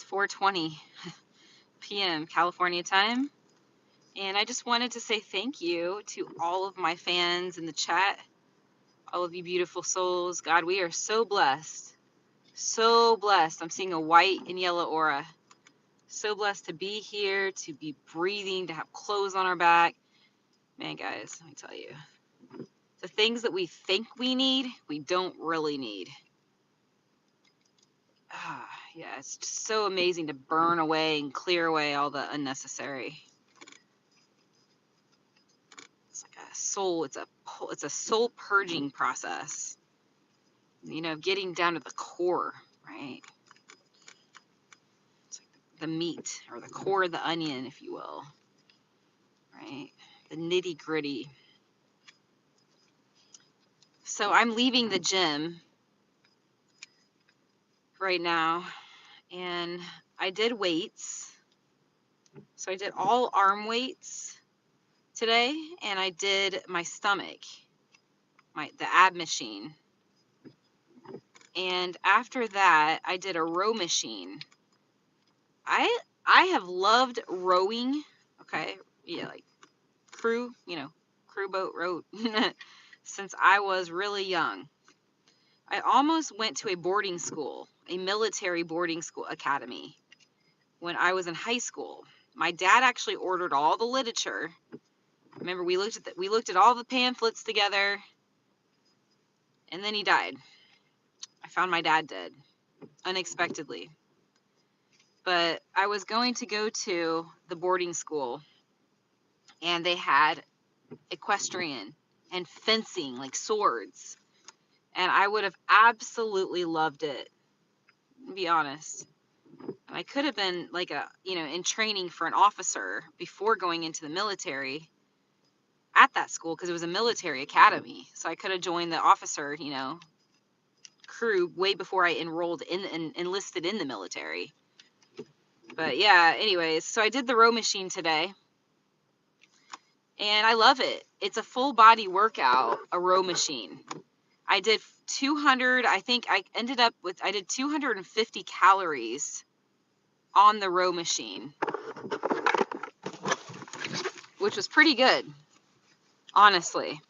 It's 4:20 p.m. California time. And I just wanted to say thank you to all of my fans in the chat, all of you beautiful souls. God, we are so blessed. So blessed. I'm seeing a white and yellow aura. So blessed to be here, to be breathing, to have clothes on our back. Man, guys, let me tell you, the things that we think we need, we don't really need. Yeah, it's just so amazing to burn away and clear away all the unnecessary. It's like a soul, it's a soul purging process. You know, getting down to the core, right? It's like the meat or the core of the onion, if you will, right? The nitty gritty. So I'm leaving the gym right now, and I did weights. So I did all arm weights today, and I did my stomach, the ab machine. And after that, I did a row machine. I have loved rowing, okay? Yeah, like crew boat row since I was really young. I almost went to a boarding school, a military boarding school academy when I was in high school. My dad actually ordered all the literature. Remember, we looked at all the pamphlets together, and then he died. I found my dad dead unexpectedly. But I was going to go to the boarding school, and they had equestrian and fencing, like swords. And I would have absolutely loved it, to be honest. And I could have been like in training for an officer before going into the military at that school, because it was a military academy. So I could have joined the officer, crew way before I enrolled in and enlisted in the military. But yeah, anyways, so I did the row machine today, and I love it. It's a full body workout, a row machine. I did 200, I think I did 250 calories on the row machine, which was pretty good, honestly.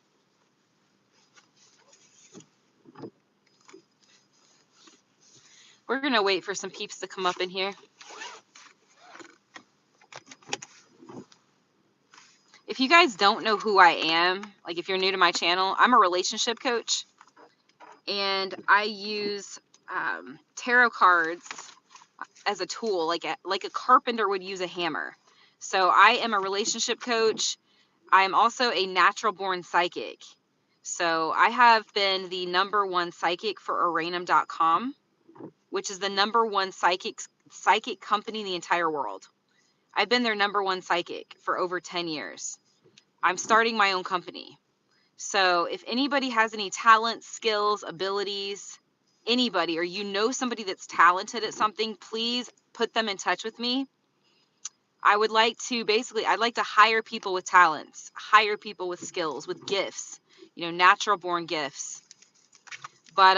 We're going to wait for some peeps to come up in here. If you guys don't know who I am, like if you're new to my channel, I'm a relationship coach, and I use tarot cards as a tool, like a carpenter would use a hammer. So I am a relationship coach. I am also a natural born psychic. So I have been the #1 psychic for ORANUM.com, which is the #1 psychic company in the entire world. I've been their #1 psychic for over 10 years. I'm starting my own company. So if anybody has any talents, skills, abilities, anybody, or you know somebody that's talented at something, please put them in touch with me. I'd like to hire people with talents, hire people with skills, with gifts, natural born gifts. But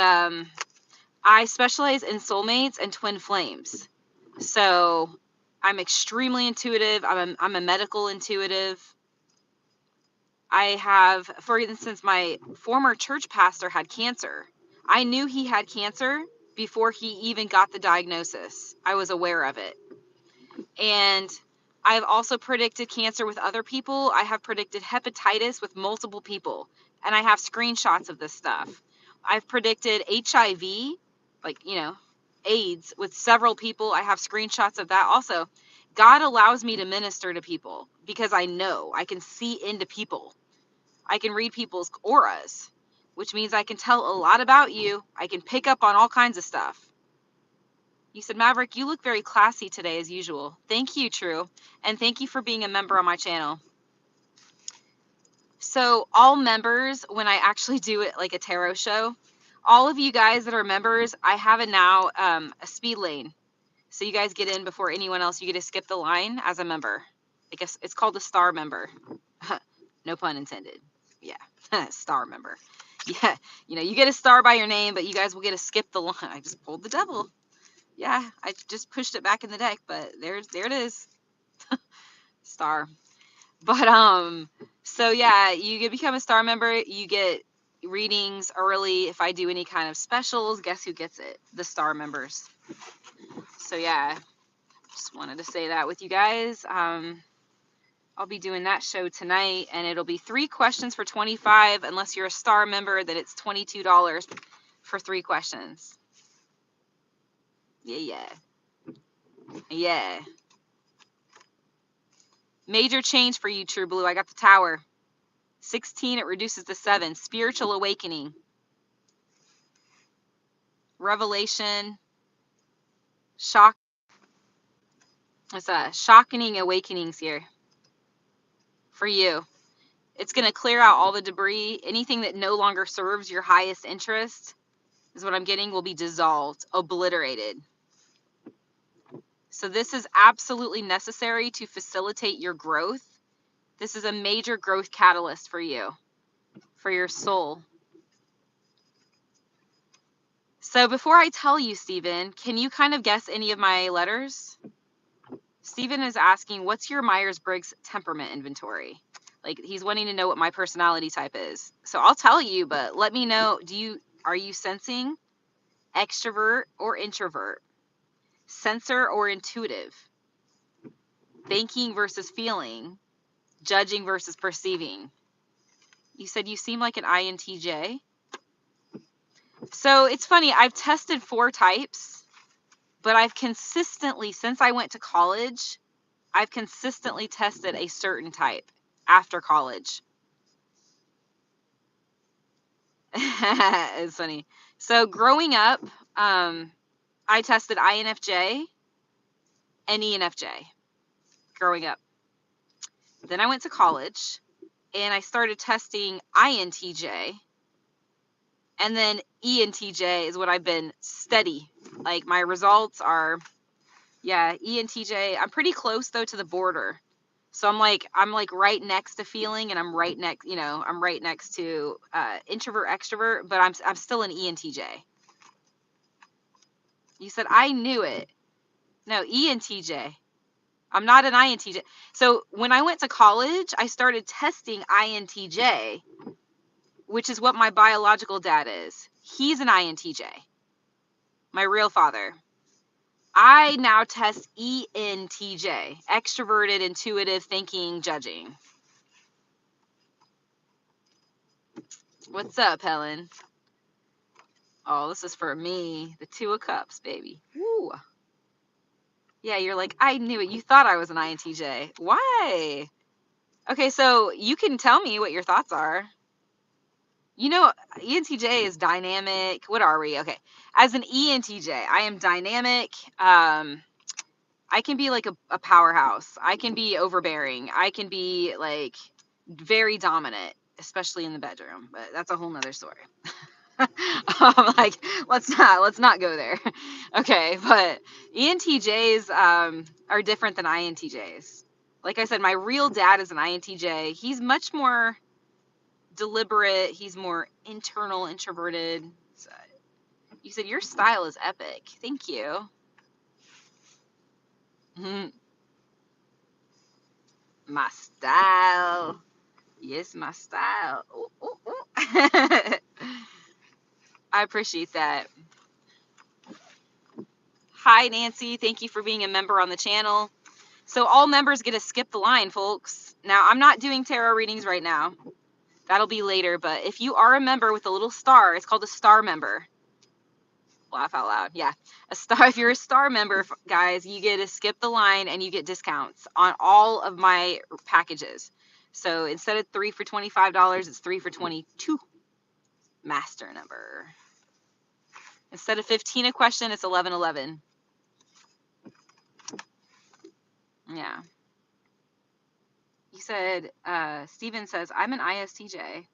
I specialize in soulmates and twin flames. So I'm extremely intuitive. I'm a medical intuitive. I have, for instance, my former church pastor had cancer. I knew he had cancer before he even got the diagnosis. I was aware of it. And I've also predicted cancer with other people. I have predicted hepatitis with multiple people. And I have screenshots of this stuff. I've predicted HIV, AIDS with several people. I have screenshots of that. Also, God allows me to minister to people because I can see into people. I can read people's auras, which means I can tell a lot about you. I can pick up on all kinds of stuff. You said, Maverick, you look very classy today as usual. Thank you, True. And thank you for being a member on my channel. So all members, when I actually do it like a tarot show, all of you guys that are members, I have it now a speed lane. So you guys get in before anyone else. You get to skip the line as a member. I guess it's called a star member. No pun intended. Yeah, star member. Yeah, you get a star by your name, but you guys will get to skip the line. I just pulled the devil. Yeah, I just pushed it back in the deck, but there it is. Star. But so yeah, you become a star member, you get readings early. If I do any kind of specials, guess who gets it? The star members. So yeah, just wanted to say that with you guys. I'll be doing that show tonight, and it'll be 3 questions for $25. Unless you're a star member, then it's $22 for 3 questions. Yeah. Major change for you, True Blue. I got the Tower. 16, it reduces to 7. Spiritual awakening. Revelation. Shock. It's a shocking awakenings here for you. It's going to clear out all the debris. Anything that no longer serves your highest interest is what I'm getting, will be dissolved, obliterated. So this is absolutely necessary to facilitate your growth. This is a major growth catalyst for you, for your soul. So before I tell you, Stephen, can you kind of guess any of my letters? Stephen is asking, what's your Myers-Briggs temperament inventory? Like, he's wanting to know what my personality type is. So I'll tell you, but let me know, are you sensing, extrovert or introvert, sensor or intuitive, thinking versus feeling, judging versus perceiving? You said you seem like an INTJ. So it's funny, I've tested 4 types, but I've consistently, since I went to college, I've consistently tested a certain type after college. It's funny. So growing up, I tested INFJ and ENFJ growing up. Then I went to college and I started testing INTJ, and then ENTJ is what I've been steady. Like, my results are, yeah, ENTJ. I'm pretty close though to the border. So I'm like right next to feeling, and I'm right next, I'm right next to introvert, extrovert, but I'm still an ENTJ. You said I knew it. No, ENTJ. I'm not an INTJ. So when I went to college, I started testing INTJ, which is what my biological dad is. He's an INTJ, my real father. I now test ENTJ, extroverted, intuitive, thinking, judging. What's up, Helen? Oh, this is for me. The 2 of Cups, baby. Woo. Yeah, you're like, I knew it. You thought I was an INTJ. Why? Okay, so you can tell me what your thoughts are. ENTJ is dynamic. What are we? Okay. As an ENTJ, I am dynamic. I can be like a powerhouse. I can be overbearing. I can be like very dominant, especially in the bedroom, but that's a whole nother story. Like, let's not go there. Okay, but ENTJs are different than INTJs. Like I said, my real dad is an INTJ. He's much more deliberate. He's more internal, introverted. So, you said your style is epic. Thank you. My style. Yes, my style. Ooh, ooh, ooh. I appreciate that. Hi, Nancy. Thank you for being a member on the channel. So all members get to skip the line, folks. Now, I'm not doing tarot readings right now. That'll be later. But if you are a member with a little star, it's called a star member. Laugh out loud. Yeah. A star. If you're a star member, guys, you get to skip the line and you get discounts on all of my packages. So instead of 3 for $25, it's 3 for $22. Master number. Instead of 15 a question, it's 1111. Yeah. You said, Steven says, I'm an ISTJ.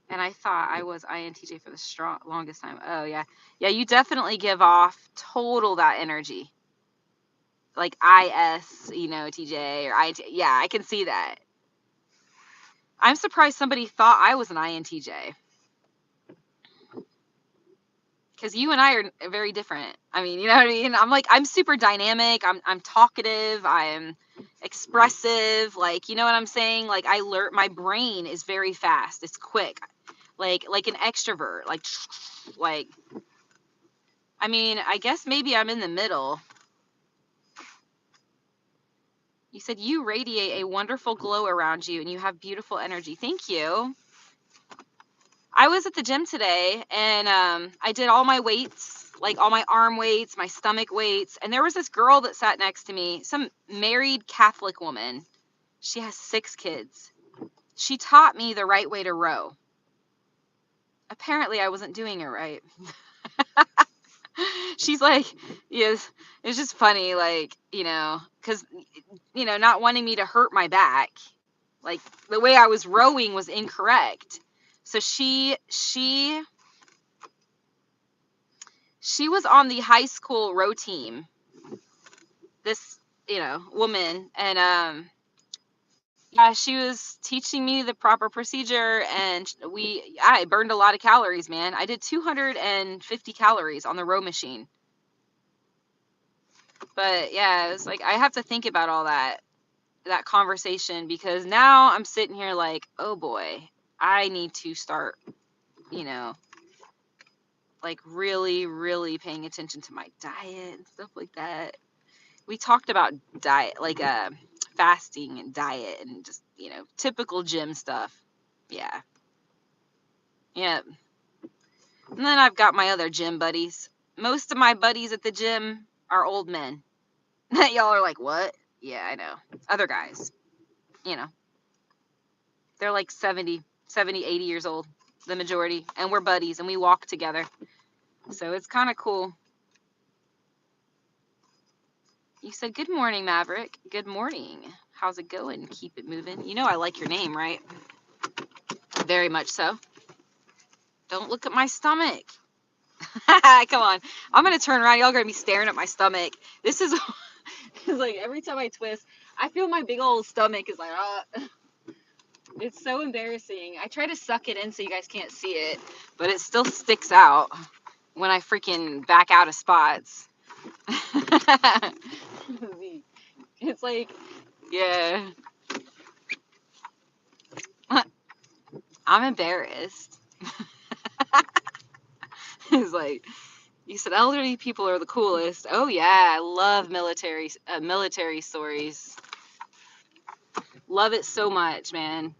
And I thought I was INTJ for the longest time. Oh, yeah. Yeah, you definitely give off total that energy. Like IS, TJ or INTJ. Yeah, I can see that. I'm surprised somebody thought I was an INTJ. because you and I are very different. I mean, you know what I mean? I'm like, I'm super dynamic. I'm talkative. I'm expressive. Like, you know what I'm saying? Like, my brain is very fast. It's quick. Like an extrovert. Like, I mean, I guess maybe I'm in the middle. You said you radiate a wonderful glow around you and you have beautiful energy. Thank you. I was at the gym today and I did all my weights, like all my arm weights, my stomach weights. And there was this girl that sat next to me, some married Catholic woman. She has 6 kids. She taught me the right way to row. Apparently, I wasn't doing it right. She's like, yes, it's just funny, like, you know, because, you know, not wanting me to hurt my back. Like, the way I was rowing was incorrect. So she was on the high school row team, this, you know, woman, and yeah, she was teaching me the proper procedure, and I burned a lot of calories, man. I did 250 calories on the row machine. But yeah, it was like, I have to think about all that conversation, because now I'm sitting here like, oh boy, I need to start, you know, like really, really paying attention to my diet and stuff like that. We talked about diet, like fasting and diet and just, you know, typical gym stuff. Yeah. Yeah. And then I've got my other gym buddies. Most of my buddies at the gym are old men. Y'all are like, what? Yeah, I know. Other guys, you know, they're like 70, 80 years old, the majority. And we're buddies and we walk together. So it's kind of cool. You said, good morning, Maverick. Good morning. How's it going? Keep it moving. You know I like your name, right? Very much so. Don't look at my stomach. Come on. I'm going to turn around. Y'all are going to be staring at my stomach. This is like every time I twist, I feel my big old stomach is like, it's so embarrassing. I try to suck it in so you guys can't see it, but it still sticks out when I freaking back out of spots. It's like, yeah. I'm embarrassed. It's like, you said elderly people are the coolest. Oh yeah, I love military stories. Love it so much, man.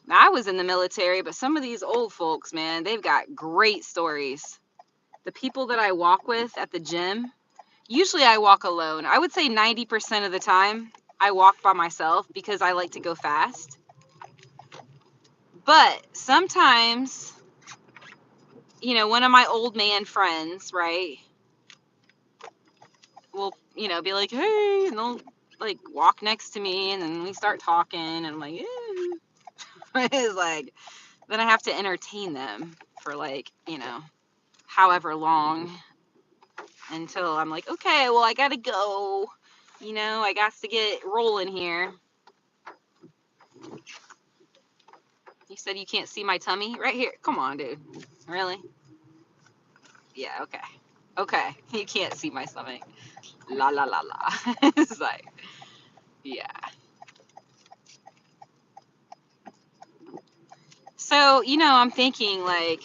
I was in the military, but some of these old folks, man, they've got great stories. The people that I walk with at the gym, usually I walk alone. I would say 90% of the time I walk by myself because I like to go fast. But sometimes, you know, one of my old man friends, right, will, you know, be like, hey, and they'll like walk next to me, and then we start talking, and I'm like, it's like, then I have to entertain them for like, you know, however long, until I'm like, okay, well, I gotta go, you know, I got to get rolling here. You said you can't see my tummy right here. Come on, dude. Really? Yeah, okay. Okay. You can't see my stomach. La la la la. It's like, yeah. So, you know, I'm thinking like,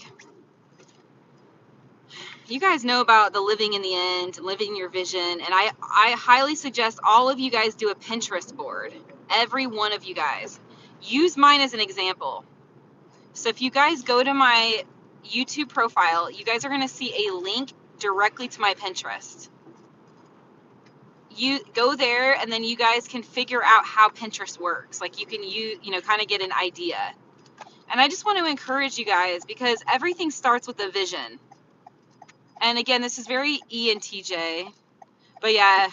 you guys know about the living in the end, living your vision, and I highly suggest all of you guys do a Pinterest board. Every one of you guys. Use mine as an example. So if you guys go to my YouTube profile, you guys are going to see a link directly to my Pinterest. You go there, and then you guys can figure out how Pinterest works. Like, you can use, you know, kind of get an idea. And I just want to encourage you guys, because everything starts with a vision. And again, this is very ENTJ, but yeah,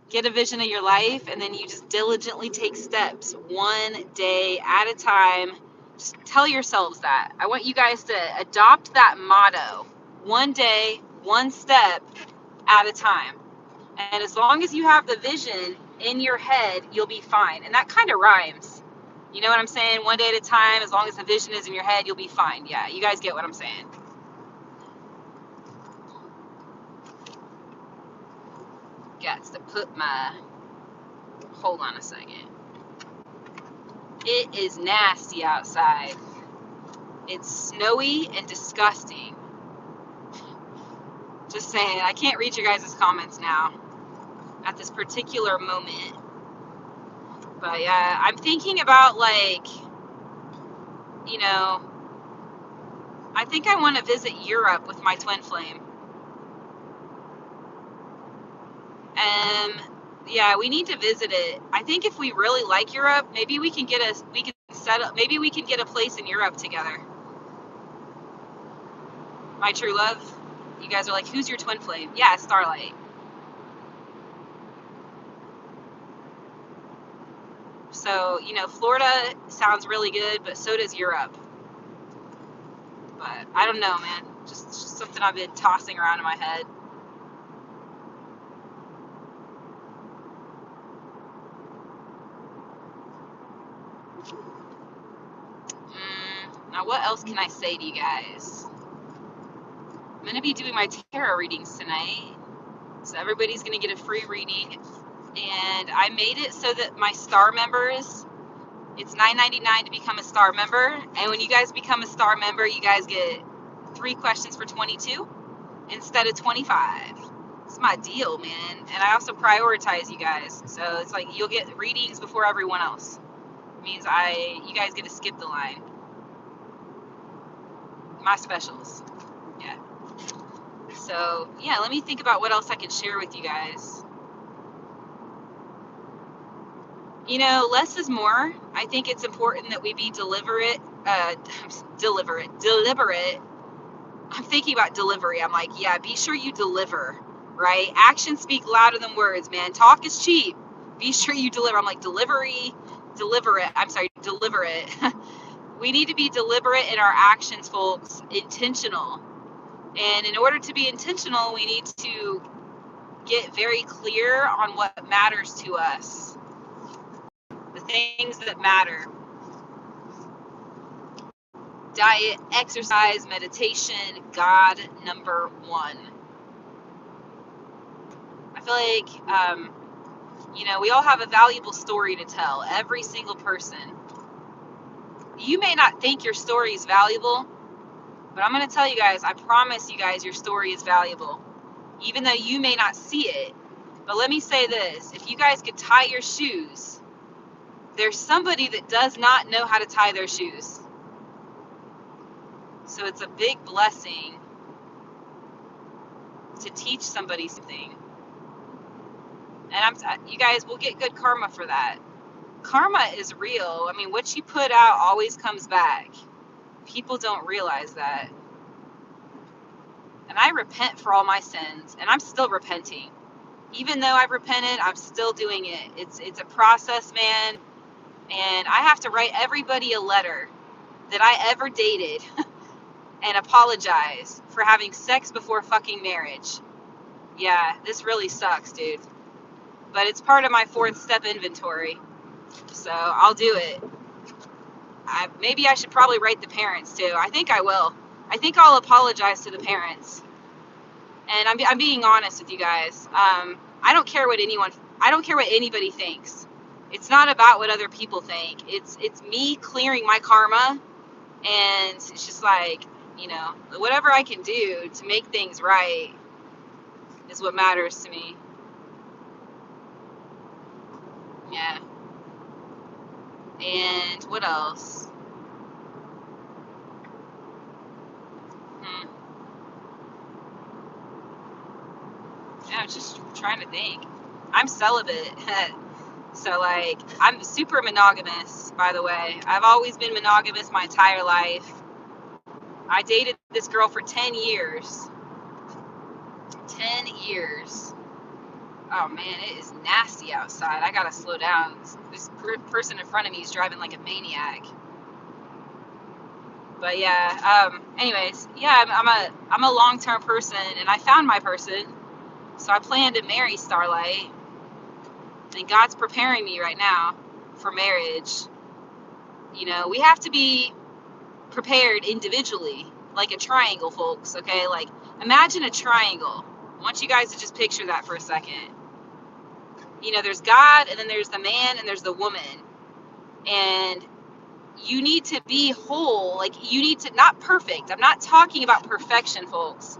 get a vision of your life, and then you just diligently take steps one day at a time. Just tell yourselves that. I want you guys to adopt that motto: one day, one step at a time. And as long as you have the vision in your head, you'll be fine. And that kind of rhymes. You know what I'm saying? One day at a time, as long as the vision is in your head, you'll be fine. Yeah, you guys get what I'm saying. got to put my, hold on a second. It is nasty outside. It's snowy and disgusting. Just saying, I can't read your guys' comments now at this particular moment. But yeah, I'm thinking about, like, you know, I think I want to visit Europe with my TwinFlame. Yeah, we need to visit it. I think if we really like Europe, maybe we can get maybe we can get a place in Europe together. My true love, you guys are like, who's your TwinFlame? Yeah, Starlight. So, you know, Florida sounds really good, but so does Europe. But I don't know, man. Just something I've been tossing around in my head. Now, what else can I say to you guys? I'm going to be doing my tarot readings tonight. So everybody's going to get a free reading. And I made it so that my star members, it's $9.99 to become a star member. And when you guys become a star member, you guys get 3 questions for $22 instead of $25. It's my deal, man. And I also prioritize you guys. So it's like you'll get readings before everyone else. It means you guys get to skip the line. My specials. Yeah. So, yeah, let me think about what else I can share with you guys. You know, less is more. I think it's important that we be deliberate. I'm thinking about delivery. I'm like, yeah, be sure you deliver, right? Actions speak louder than words, man. Talk is cheap. Be sure you deliver. I'm like, deliver it. We need to be deliberate in our actions, folks. Intentional. And in order to be intentional, we need to get very clear on what matters to us. The things that matter. Diet, exercise, meditation, God, number 1. I feel like, you know, we all have a valuable story to tell. Every single person. You may not think your story is valuable, but I'm going to tell you guys, I promise you guys your story is valuable. Even though you may not see it. But let me say this. If you guys could tie your shoes, there's somebody that does not know how to tie their shoes. So it's a big blessing to teach somebody something. And you guys will get good karma for that. Karma is real. I mean, what you put out always comes back. People don't realize that. And I repent for all my sins, and I'm still repenting. Even though I've repented, I'm still doing it. It's a process, man. And I have to write everybody a letter that I ever dated and apologize for having sex before fucking marriage. Yeah, this really sucks, dude. But it's part of my 4th step inventory. So I'll do it. Maybe I should probably write the parents too. I think I will. I think I'll apologize to the parents. And I'm being honest with you guys. I don't care what anybody thinks. It's not about what other people think. It's me clearing my karma, and it's just like, you know, whatever I can do to make things right is what matters to me. Yeah. And what else? Yeah, I'm just trying to think. I'm celibate. So, like, I'm super monogamous, by the way. I've always been monogamous my entire life. I dated this girl for 10 years. 10 years. Oh, man, it is nasty outside. I gotta slow down. This person in front of me is driving like a maniac. But, yeah, anyways, yeah, I'm a long-term person, and I found my person. So I plan to marry Starlight. And God's preparing me right now for marriage. You know, we have to be prepared individually, like a triangle, folks, okay? Like, imagine a triangle. I want you guys to just picture that for a second. You know, there's God, and then there's the man, and there's the woman. And you need to be whole. Like, you need to, not perfect. I'm not talking about perfection, folks.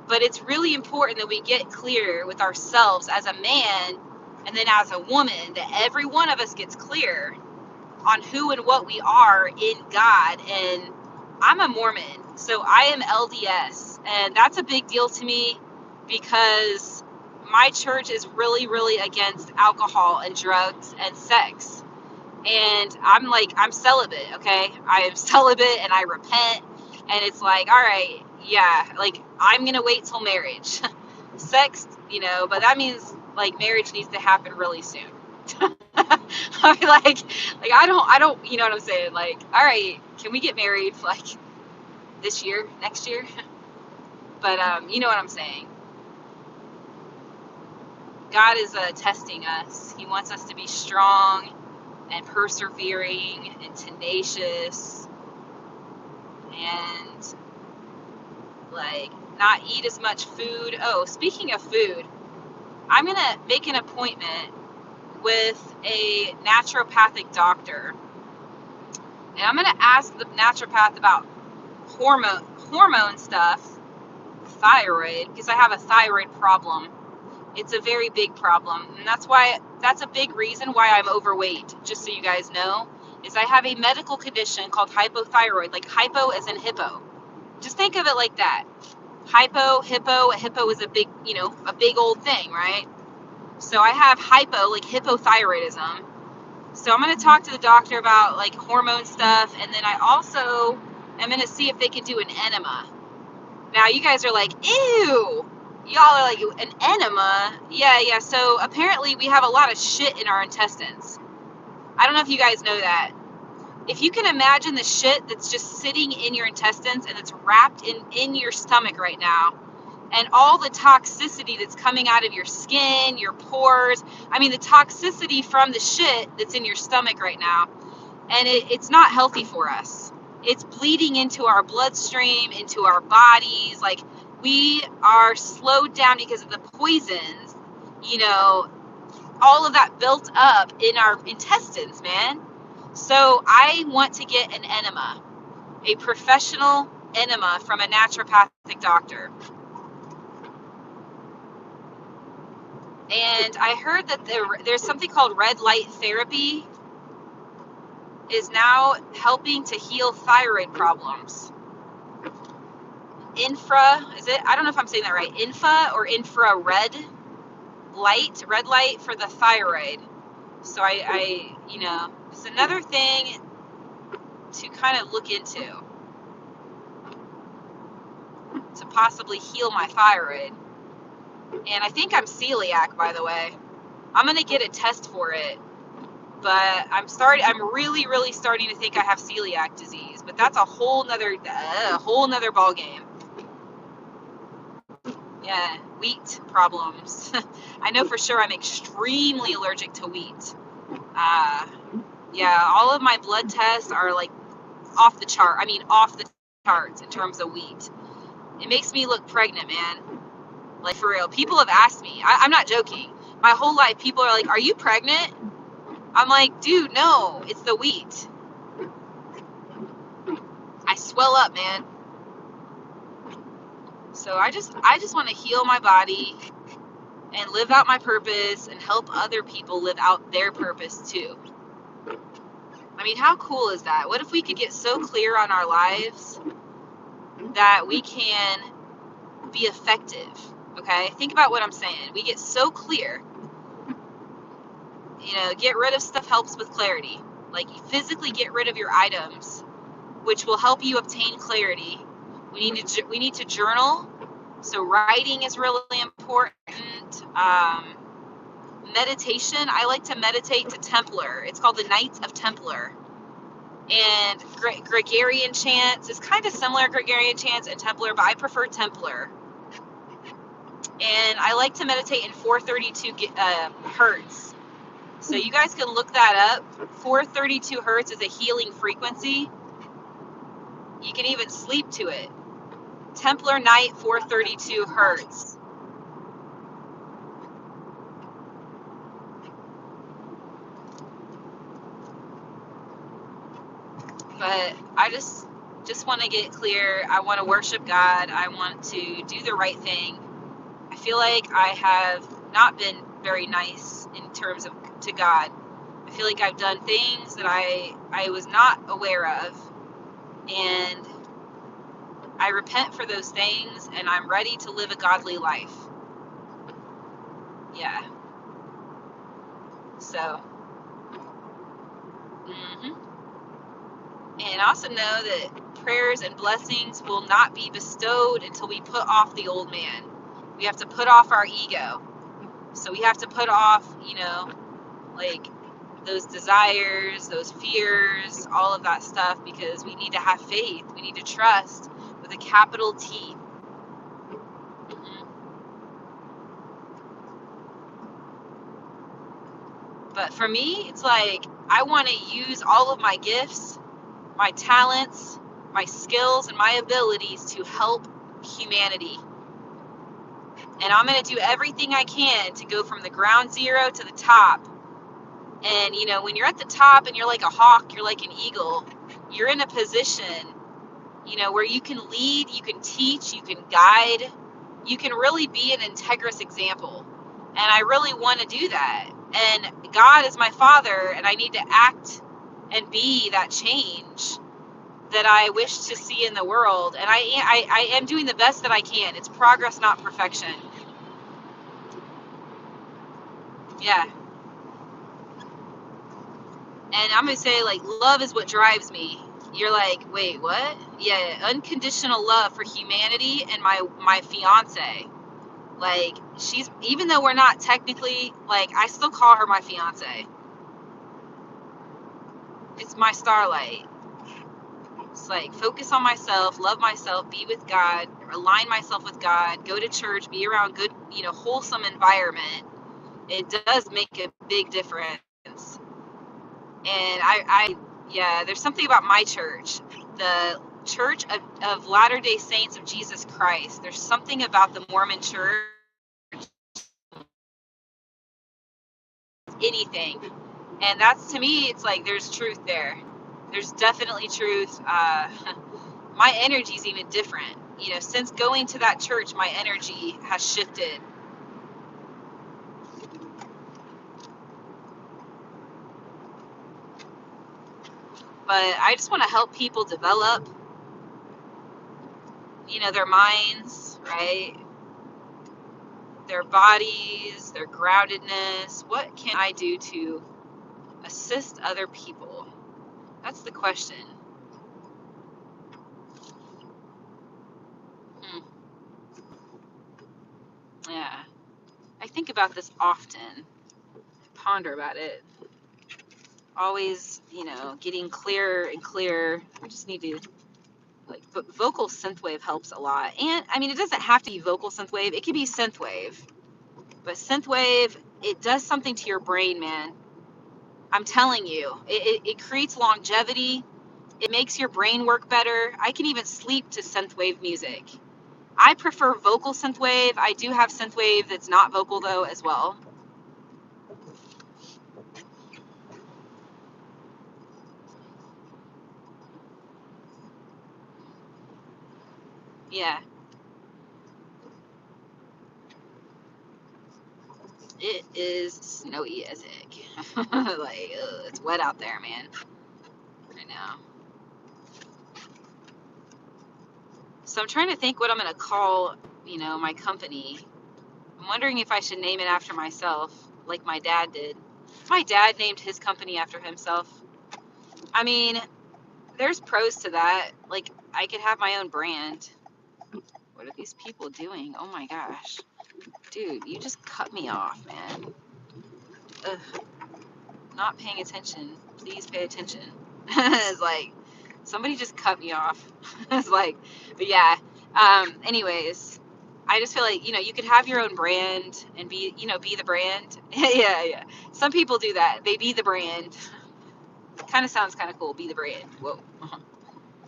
But it's really important that we get clear with ourselves as a man and then as a woman, that every one of us gets clear on who and what we are in God. And I'm a Mormon, so I am LDS. And that's a big deal to me because my church is really, really against alcohol and drugs and sex. And I'm celibate, okay? I am celibate and I repent. And it's like, all right, yeah, like I'm going to wait till marriage. Sex, you know, but that means like marriage needs to happen really soon. I mean, like I don't, you know what I'm saying? Like, all right, can we get married like this year, next year? But you know what I'm saying? God is testing us. He wants us to be strong and persevering and tenacious and like not eat as much food. Oh, speaking of food, I'm gonna make an appointment with a naturopathic doctor, and I'm gonna ask the naturopath about hormone stuff, thyroid, because I have a thyroid problem. It's a very big problem, and that's a big reason why I'm overweight, just so you guys know, is I have a medical condition called hypothyroid, like hypo as in hippo. Just think of it like that. Hippo is a big, you know, a big old thing, right? So I have hypo, like hypothyroidism. So I'm going to talk to the doctor about like hormone stuff, and then I also am going to see if they can do an enema. Now you guys are like, ew, y'all are like, an enema? Yeah. So apparently we have a lot of shit in our intestines. I don't know if you guys know that. If you can imagine the shit that's just sitting in your intestines and it's wrapped in your stomach right now, and all the toxicity that's coming out of your skin, your pores, I mean the toxicity from the shit that's in your stomach right now, and it's not healthy for us. It's bleeding into our bloodstream, into our bodies. Like, we are slowed down because of the poisons, you know, all of that built up in our intestines, man. So I want to get an enema, a professional enema from a naturopathic doctor. And I heard that there's something called red light therapy is now helping to heal thyroid problems. I don't know if I'm saying that right, or infrared light for the thyroid. So I you know, it's another thing to kind of look into, to possibly heal my thyroid. And I think I'm celiac, by the way. I'm going to get a test for it. But I'm really, really starting to think I have celiac disease. But that's a whole nother ball game. Yeah, wheat problems. I know for sure I'm extremely allergic to wheat. Yeah, all of my blood tests are like off the charts in terms of wheat. It makes me look pregnant, man. Like, for real. People have asked me. I'm not joking. My whole life, people are like, are you pregnant? I'm like, dude, no, it's the wheat. I swell up, man. So I just want to heal my body and live out my purpose and help other people live out their purpose too. I mean, how cool is that? What if we could get so clear on our lives that we can be effective? Okay, think about what I'm saying. We get so clear. You know, get rid of stuff helps with clarity. Like, you physically get rid of your items, which will help you obtain clarity. We need to journal. So writing is really important. Meditation. I like to meditate to Templar. It's called the Knights of Templar. And Gregorian chants is kind of similar, Gregorian chants and Templar, but I prefer Templar. And I like to meditate in 432 hertz. So you guys can look that up. 432 hertz is a healing frequency. You can even sleep to it. Templar Night, 432 hertz. But I just want to get clear. I want to worship God. I want to do the right thing. I feel like I have not been very nice in terms of to God. I feel like I've done things that I was not aware of, and I repent for those things, and I'm ready to live a godly life. Yeah. So, and also know that prayers and blessings will not be bestowed until we put off the old man. We have to put off our ego. So we have to put off, like those desires, those fears, all of that stuff, because we need to have faith. We need to trust with a capital T. But for me, it's like I want to use all of my gifts, my talents, my skills, and my abilities to help humanity. And I'm going to do everything I can to go from the ground zero to the top. And, when you're at the top and you're like a hawk, you're like an eagle, you're in a position, where you can lead, you can teach, you can guide, you can really be an integrous example. And I really want to do that. And God is my Father, and I need to act and be that change that I wish to see in the world. And I am doing the best that I can. It's progress, not perfection. Yeah. And I'm going to say, like, love is what drives me. You're like, wait, what? Yeah, unconditional love for humanity and my fiance. Like, she's, even though we're not technically, like, I still call her my fiance. It's my starlight. It's like, focus on myself, love myself, be with God, align myself with God, go to church, be around good, wholesome environment. It does make a big difference. And yeah, there's something about my church, the Church of Latter-day Saints of Jesus Christ. There's something about the Mormon church, anything. And that's, to me, it's like there's truth there. There's definitely truth. My energy is even different. Since going to that church, my energy has shifted. But I just want to help people develop, their minds, right? Their bodies, their groundedness. What can I do to assist other people? That's the question. Yeah. I think about this often. Ponder about it. Always, getting clearer and clearer. I just need to, but vocal synthwave helps a lot. And I mean, it doesn't have to be vocal synthwave. It could be synthwave. But synthwave, it does something to your brain, man. I'm telling you, it creates longevity. It makes your brain work better. I can even sleep to synthwave music. I prefer vocal synthwave. I do have synthwave that's not vocal, though, as well. Yeah. It is snowy as heck. Like, it's wet out there, man. I know. So I'm trying to think what I'm going to call, my company. I'm wondering if I should name it after myself, like my dad did. My dad named his company after himself. I mean, there's pros to that. Like, I could have my own brand. What are these people doing? Oh my gosh. Dude, you just cut me off, man. Ugh. Not paying attention. Please pay attention. It's like, somebody just cut me off. It's like, but yeah. Anyways, I just feel like, you could have your own brand and be the brand. Yeah. Some people do that. They be the brand. Kind of sounds kind of cool. Be the brand. Whoa.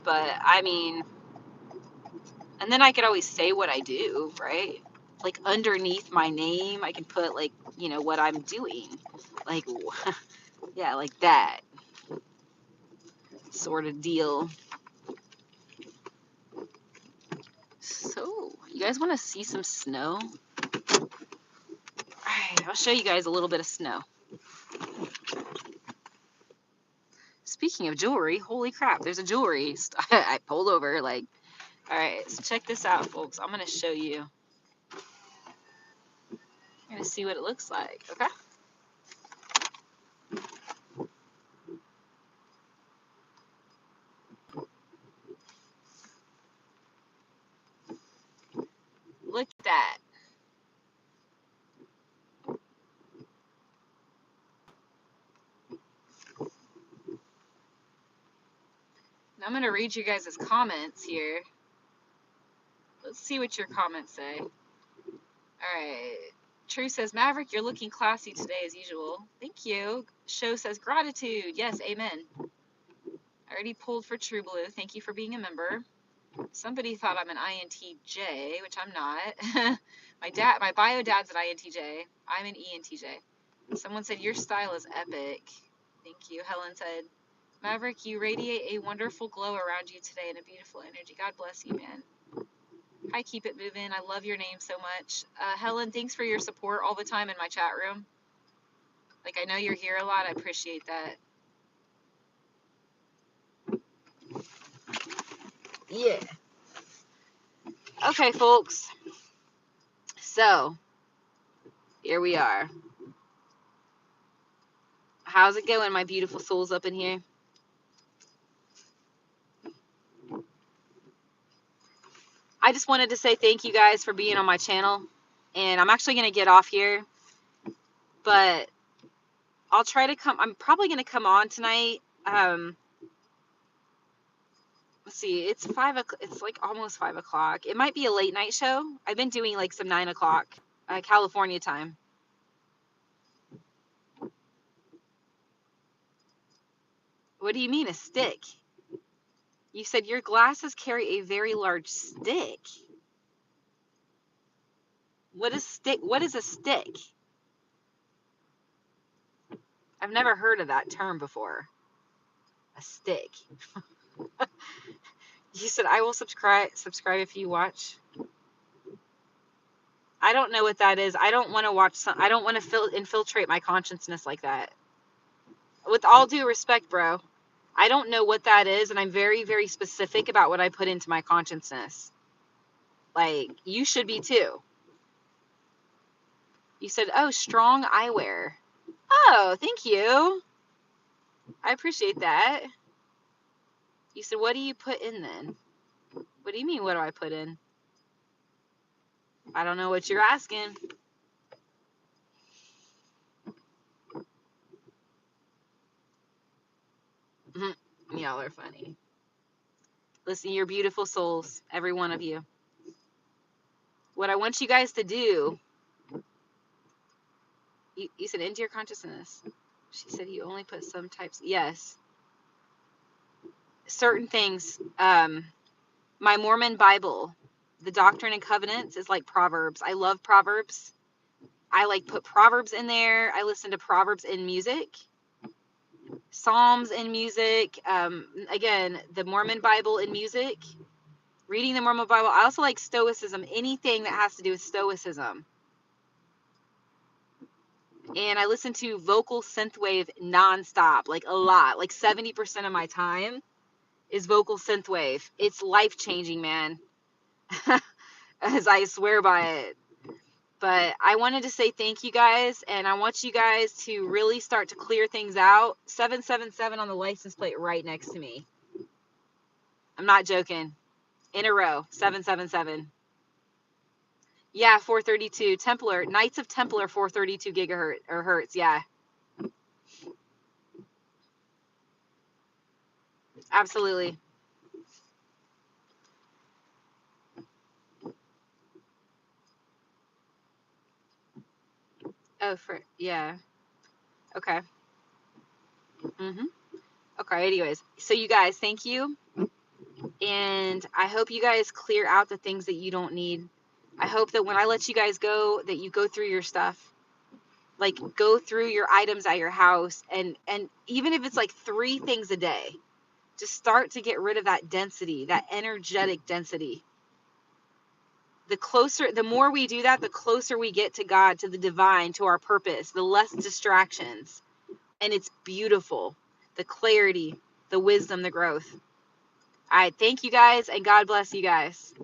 But I mean, and then I could always say what I do, right? Like underneath my name, I can put like, what I'm doing. Like, yeah, like that. sort of deal. So, you guys want to see some snow? All right, I'll show you guys a little bit of snow. Speaking of jewelry, holy crap, there's a jewelry. I pulled over, like, all right, so check this out, folks. I'm going to show you. You're going to see what it looks like, okay? Look at that. Now I'm going to read you guys' comments here. Let's see what your comments say. All right. True says, Maverick, you're looking classy today as usual. Thank you. Show says, gratitude. Yes, amen. I already pulled for True Blue. Thank you for being a member. Somebody thought I'm an INTJ, which I'm not. My bio dad's an INTJ. I'm an ENTJ. Someone said, your style is epic. Thank you. Helen said, Maverick, you radiate a wonderful glow around you today and a beautiful energy. God bless you, man. Hi, keep it moving. I love your name so much. Helen, thanks for your support all the time in my chat room. Like, I know you're here a lot. I appreciate that. Yeah. Okay, folks. So, here we are. How's it going, my beautiful souls up in here? I just wanted to say thank you guys for being on my channel. And I'm actually going to get off here. But I'll try to come. I'm probably going to come on tonight. Let's see. It's 5 o'clock. It's like almost 5 o'clock. It might be a late night show. I've been doing like some 9 o'clock California time. What do you mean, a stick? You said your glasses carry a very large stick. What is stick? What is a stick? I've never heard of that term before. A stick. You said I will subscribe if you watch. I don't know what that is. I don't want to watch I don't want to infiltrate my consciousness like that. With all due respect, bro, I don't know what that is, and I'm very, very specific about what I put into my consciousness. Like, you should be too. You said, oh, strong eyewear. Oh, thank you. I appreciate that. You said, what do you put in then? What do you mean, what do I put in? I don't know what you're asking. Y'all are funny. Listen, you're beautiful souls, every one of you. What I want you guys to do, you said into your consciousness. She said you only put some types. Yes. Certain things. My Mormon Bible, the Doctrine and Covenants is like Proverbs. I love Proverbs. I like put Proverbs in there. I listen to Proverbs in music. Psalms in music. Again, the Mormon Bible in music. Reading the Mormon Bible. I also like Stoicism. Anything that has to do with Stoicism. And I listen to vocal synthwave nonstop, like a lot. Like 70% of my time is vocal synthwave. It's life-changing, man. As I swear by it. But I wanted to say thank you guys, and I want you guys to really start to clear things out. 777 on the license plate right next to me. I'm not joking. In a row, 777. Yeah, 432. Templar, Knights of Templar, 432 gigahertz or hertz. Yeah. Absolutely. Oh, yeah. Okay. Okay, anyways. So you guys, thank you. And I hope you guys clear out the things that you don't need. I hope that when I let you guys go, that you go through your stuff. Like, go through your items at your house. And even if it's like 3 things a day, Just start to get rid of that density, that energetic density. The more we do that, the closer we get to God, to the divine, to our purpose, the less distractions. And it's beautiful. The clarity, the wisdom, the growth. All right. Thank you guys, and God bless you guys.